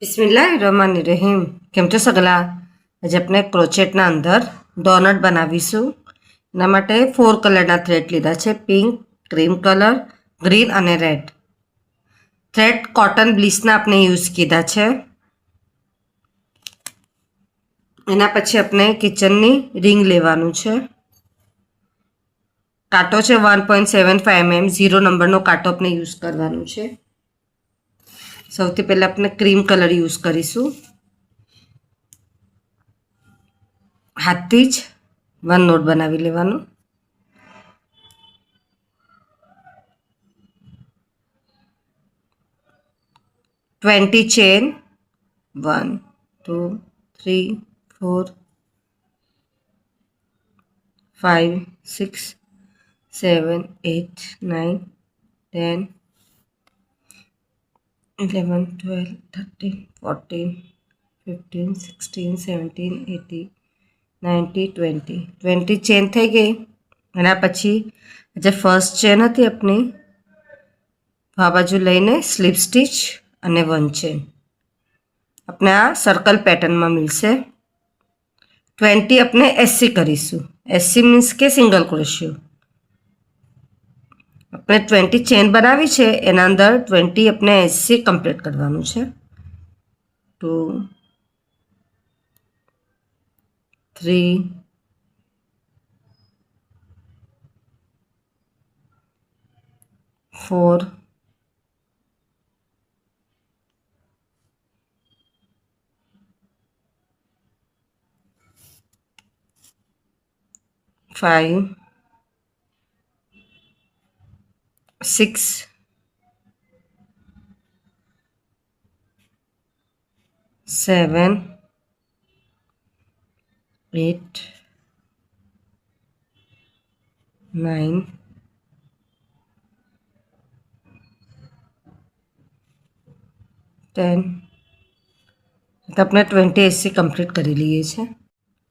બિસ્મિલ્લાહિર્રહમાનિર્રહીમ. કેમ છો સગલા? આજે આપણે ક્રોચેટના અંદર ડોનટ બનાવીશું. એના માટે 4 કલરના થ્રેડ લીધા છે: પિંક, ક્રીમ કલર, ગ્રીન અને રેડ. થ્રેડ કોટન બ્લીસના આપણે યુઝ કીધા છે. એના પછી આપણે કિચનની રિંગ લેવાનું છે. કાંટો છે 1.75 mm, 0 નંબરનો કાંટો આપણે યુઝ કરવાનું છે. સૌથી પહેલાં આપણે ક્રીમ કલર યુઝ કરીશું. હાથથી જ 1 નોટ બનાવી લેવાનું. ट्वेंटी चेन 1 2 3 4 5 6 7 8 9 10 11 12 13 14 15 16 17 18 19 20 20 ચેન થઈ ગઈ. એના પછી જે ફર્સ્ટ ચેન હતી આપણી આ બાજુ લઈને સ્લીપ સ્ટીચ અને 1 ચેન આપણે આ સર્કલ પેટર્નમાં મિલશે. 20 આપણે એસસી કરીશું. એસસી મીન્સ કે સિંગલ ક્રોશિયો. આપણે 20 ચેન બનાવી છે, એના અંદર 20 આપણે એસસી કમ્પ્લીટ કરવાનું છે. 2 3 4 5 6 7 8 9 10. તો આપણે 20 એસસી કમ્પ્લીટ કરી લઈએ છીએ.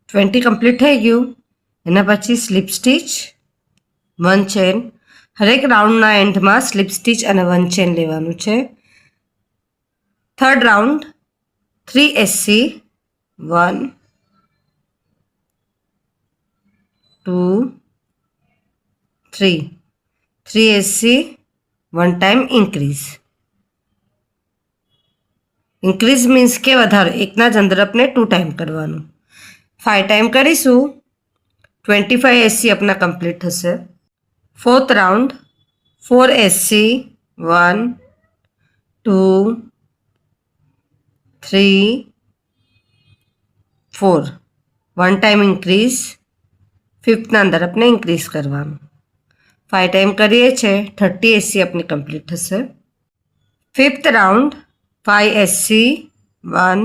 20 કમ્પ્લીટ થઈ ગયું. એના પછી સ્લીપ સ્ટીચ 1 ચેન. હરેક રાઉન્ડના એન્ડમાં સ્લીપ સ્ટીચ અને 1 ચેન લેવાનું છે. Third round 3 SC 1 2 3 3 SC 1 time increase. Increase means કે વધારો. એકના જ અંદર આપણે 2 ટાઈમ કરવાનું. 5 ટાઈમ કરીશું. 25 એસસી આપણા કમ્પ્લીટ થશે. Fourth round 4 SC 1 2 3 4 1 time increase. ફિફ્થના અંદર આપણે ઇન્ક્રીઝ કરવાનું. 5 ટાઈમ કરીએ છીએ. 30 એસસી આપણી કમ્પ્લીટ થશે. Fifth round 5 SC 1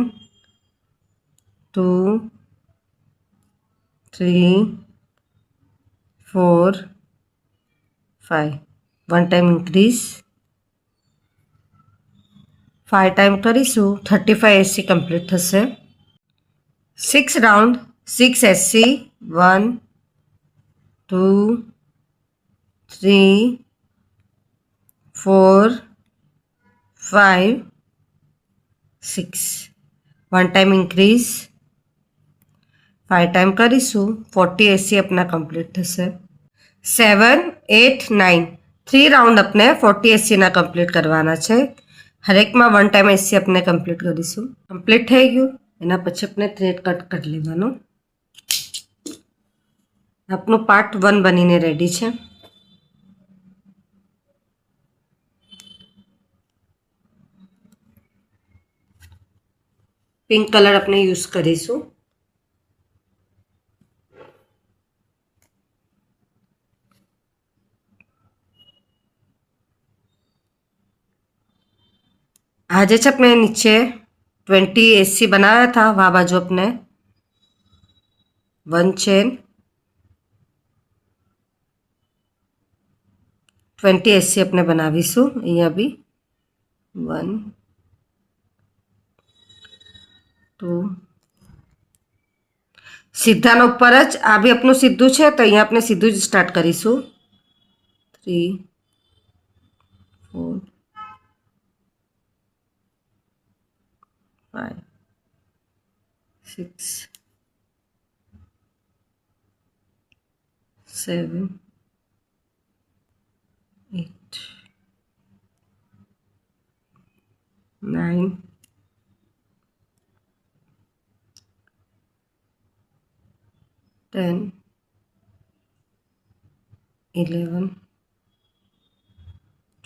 2 3 4 5 1 time increase. 5 time કરીશું. 35 એસસી કમ્પ્લીટ થશે. 6 round 6 SC 1 2 3 4 5 6 1 time increase. 5 time કરીશું. 40 એસસી આપણા કમ્પ્લીટ થશે. 7 8 9 3 રાઉન્ડ આપણે 40 એસસીના કમ્પ્લીટ કરવાના છે. હરેકમાં 1 ટાઈમ એસસી આપણે કમ્પ્લીટ કરીશું. કમ્પ્લીટ થઈ ગયું. એના પછી આપણે થ્રેડ કટ કરી લેવાનું. આપણું પાર્ટ 1 બનીને રેડી છે. પિંક કલર આપણે યુઝ કરીશું. आज अपने नीचे 20 एससी बनाया था, वहाँ बाजू अपने 1 चेन 20 एससी अपने बनावीशू. अहींया बी 1 2 सीधा ऊपर ज आ भी अपनू सीधू है, तो अहींया अपने सीधू ज स्टार्ट करीशू. 3 4 5 6 7 8 9 10 11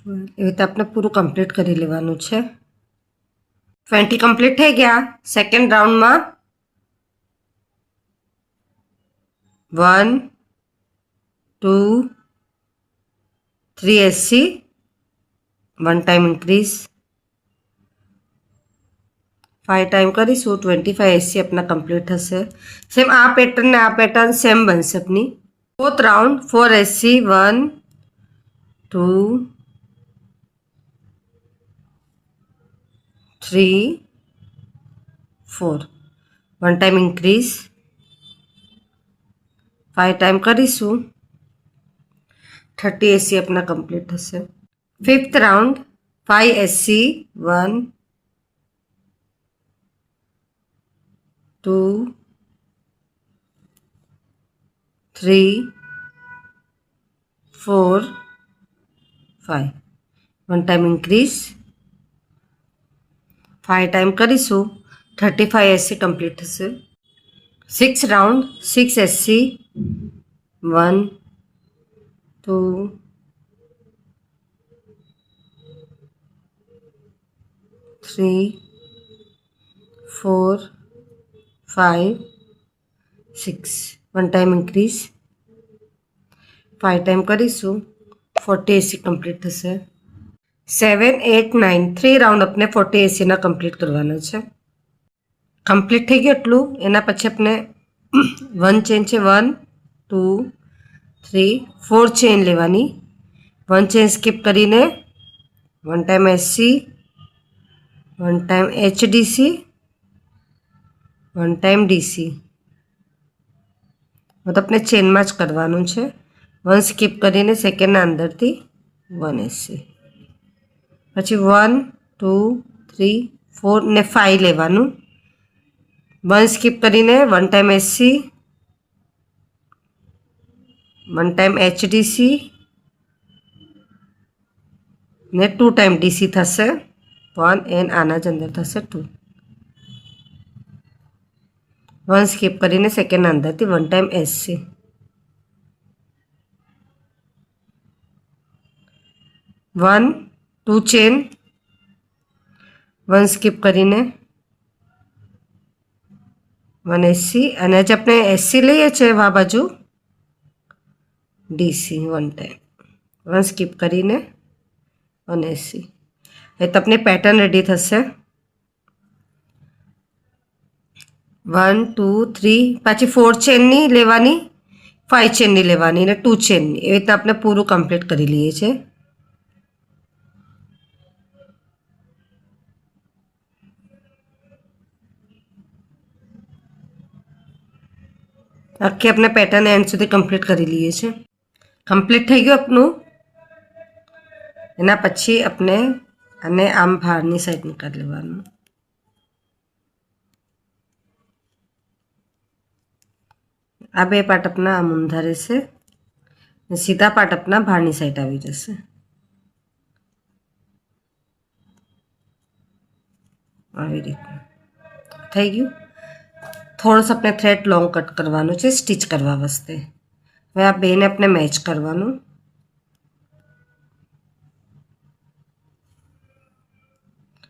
12 એવી રીતે આપણે પૂરું કમ્પ્લીટ કરી લેવાનું છે. 20 કમ્પ્લીટ થઈ ગયા. સેકન્ડ રાઉન્ડમાં 1 2 3 એસી, 1 ટાઈમ ઇન્ક્રીઝ, 5 ટાઈમ કરીશું 25 એસી अपना કમ્પ્લીટ થશે. સેમ આ પેટર્ન ને આ પેટર્ન સેમ બનશે अपनी. Fourth round 4 SC, 1 2 3 4, 1 time increase, 5 time करीशू 30 एससी अपना कम्प्लीट थशे. Fifth round 5 SC, 1 2 3 4 5, 1 time increase, 5 time करीशू 35 एससी कम्प्लीट थशे. 6 round 6 SC, 1 2 3 4 5 6, 1 time increase, 5 time करीशू 40 एसी कम्प्लीट थशे. 7 8 9 3 राउंड अपने 40 एसी ना कम्प्लीट करवाना है. कम्प्लीट थी गयु एटलू. एना पछी अपने 1 चेन है, 1 2 3 4 चेन लेवानी. 1 चेन स्कीप करीने 1 time SC, 1 time HDC, 1 time DC. तो अपने चेन में ज करवानुं छे. 1 स्कीप करीने सेकंड अंदर थी 1 एससी, पछी 1 2 3 4 ने 5 लेवानुं. 1 स्कीप करीने 1 टाइम एससी, 1 टाइम एचडीसी ने 2 टाइम डीसी थशे. 1 एन आना ज अंदर थशे 2. 1 स्कीप करीने सेकंड अंदर थी 1 टाइम एससी, 1 2 चेन, 1 स्कीप करीने 1 एससी अने ज अपने एससी लईए छे आ बाजू डीसी 1 टाइम, 1 स्कीप करीने 1 एससी. ए तो अपनी पैटर्न रेडी थशे. 1 2 3 पाછી 4 चेन नहीं लेवानी, 5 चेन नहीं लेवानी ने 2 चेन नहीं. एवी रीते आपणे पूरुं कम्प्लीट करी लईए छे. आखी अपने पेटर्न एंड सुधी कम्प्लीट करी लीए छे. कम्प्लीट थई गयुं आपनुं. एना पछी अपने आने आम बहारनी साइड निकाળી लेवानुं. आ बे पार्ट अपना आम ऊंधा रहेशे, सीधा पार्ट अपना बहारनी साइड आवी जशे. આવી રીતના થઈ ગયું. थोड़ा सा अपने थ्रेड लॉन्ग कट करवानुं छे स्टीच करवा वास्ते. हवे आ बेने अपने मैच करवानुं.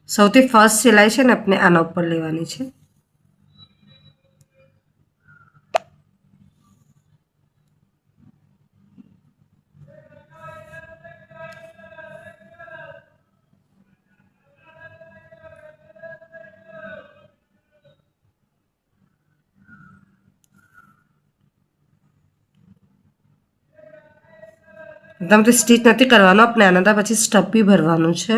सौथी फर्स्ट सिलाई छे ने अपने आना उपर लेवानी छे. एकदम स्टीच नहीं करवानो. अपने आना पछी स्टफ भी भरवानुं छे.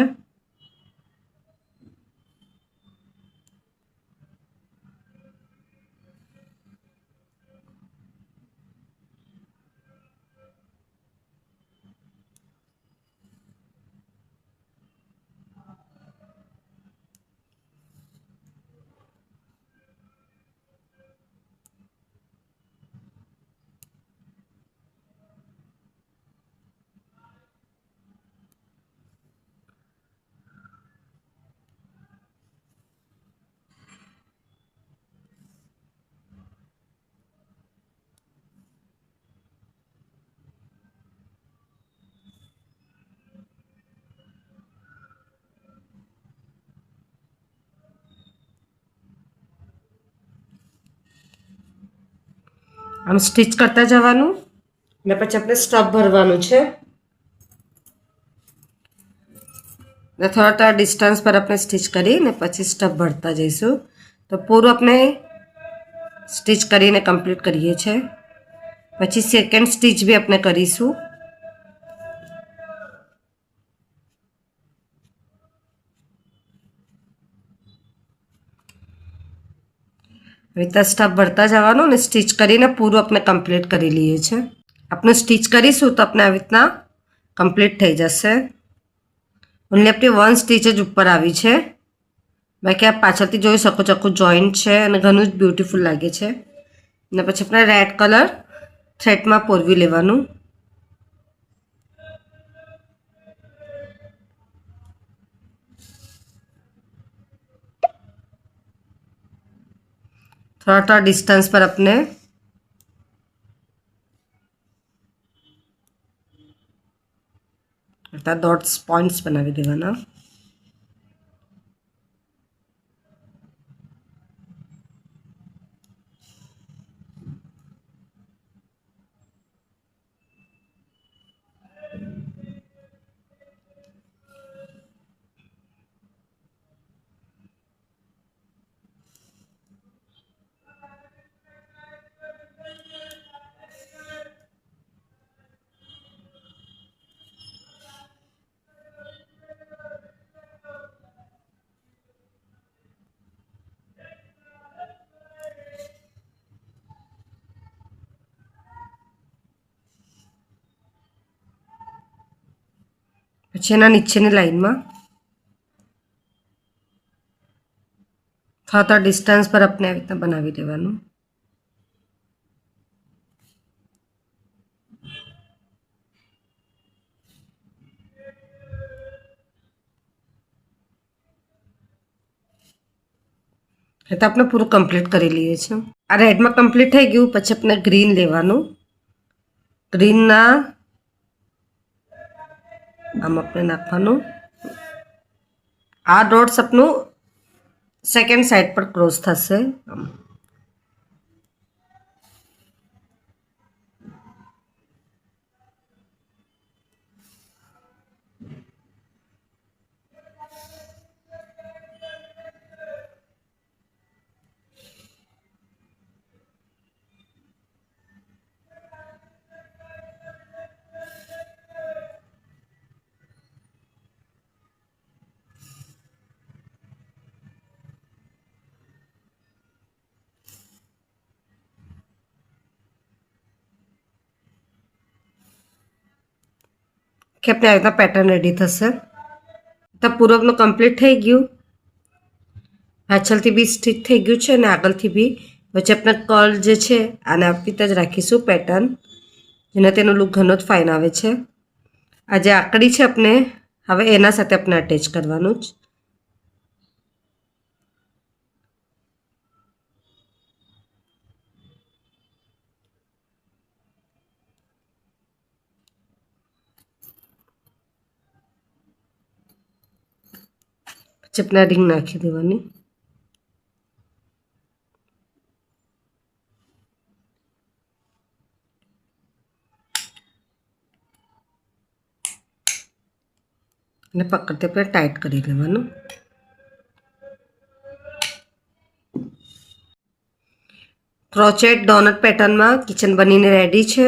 આમ સ્ટિચ કરતા જવાનું ને પછી આપણે સ્ટફ ભરવાનું છે ને થોડા ડિસ્ટન્સ પર આપણે સ્ટિચ કરીને પછી સ્ટફ ભરતા જઈશું. તો પૂરું આપણે સ્ટિચ કરીને કમ્પ્લીટ કરીએ છીએ. પછી સેકન્ડ સ્ટિચ બી આપણે કરીશું. રીતે સ્ટફ ભરતા જવાનું ને સ્ટિચ કરીને પૂરું આપણે કમ્પ્લીટ કરી લઈએ છીએ. આપણે સ્ટિચ કરીશું તો આપણે આવી રીતના કમ્પ્લીટ થઈ જશે. ઓનલી આપણી 1 સ્ટિચ જ ઉપર આવી છે, બાકી આપ પાછળથી જોઈ શકો છો આખું જોઈન્ટ છે અને ઘણું જ બ્યુટીફુલ લાગે છે. અને પછી આપણે રેડ કલર થ્રેડમાં પોરવી લેવાનું. થોડા ડિસ્ટન્સ પર આપણે ડોટ્સ પોઈન્ટ્સ બનાવી દેવાના. પછી એના નીચેની લાઈનમાં થોડા ડિસ્ટન્સ પર આપણે આવી રીતના બનાવી દેવાનું. એ તો આપણે પૂરું કમ્પ્લીટ કરી લઈએ છીએ. આ રેડમાં કમ્પ્લીટ થઈ ગયું. પછી આપણે ગ્રીન લેવાનું. ગ્રીનના આમ આપણે નાખવાનું. આ ડોટ્સ આપનું સેકન્ડ સાઈડ પર ક્રોસ થશે. કે આપણે આવી રીતના પેટર્ન રેડી થશે. તો પૂરકનું કમ્પ્લીટ થઈ ગયું. પાછળથી બી સ્ટિચ થઈ ગયું છે અને આગળથી બી. વચ્ચે આપણે કર્લ જે છે આને આવી રીતે જ રાખીશું પેટર્ન, જેના તેનો લુક ઘણો જ ફાઇન આવે છે. આ જે આકડી છે આપણે હવે એના સાથે આપણે અટેચ કરવાનું જ. પછી આપણે રિંગ નાખી દેવાની. અને પકડતે આપણે ટાઈટ કરી લેવાનું. ક્રોચેટ ડોનટ પેટર્નમાં કિચન બનીને રેડી છે.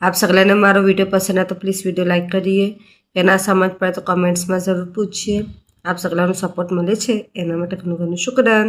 આપ સગલાને મારો વિડીયો પસંદ આવે તો પ્લીઝ વિડીયો લાઈક કરીએ. એના સમજ પડે તો કમેન્ટ્સમાં જરૂર પૂછીએ. આપ સગલાનો સપોર્ટ મળે છે એના માટે ઘણું ઘણું શુક્રાન.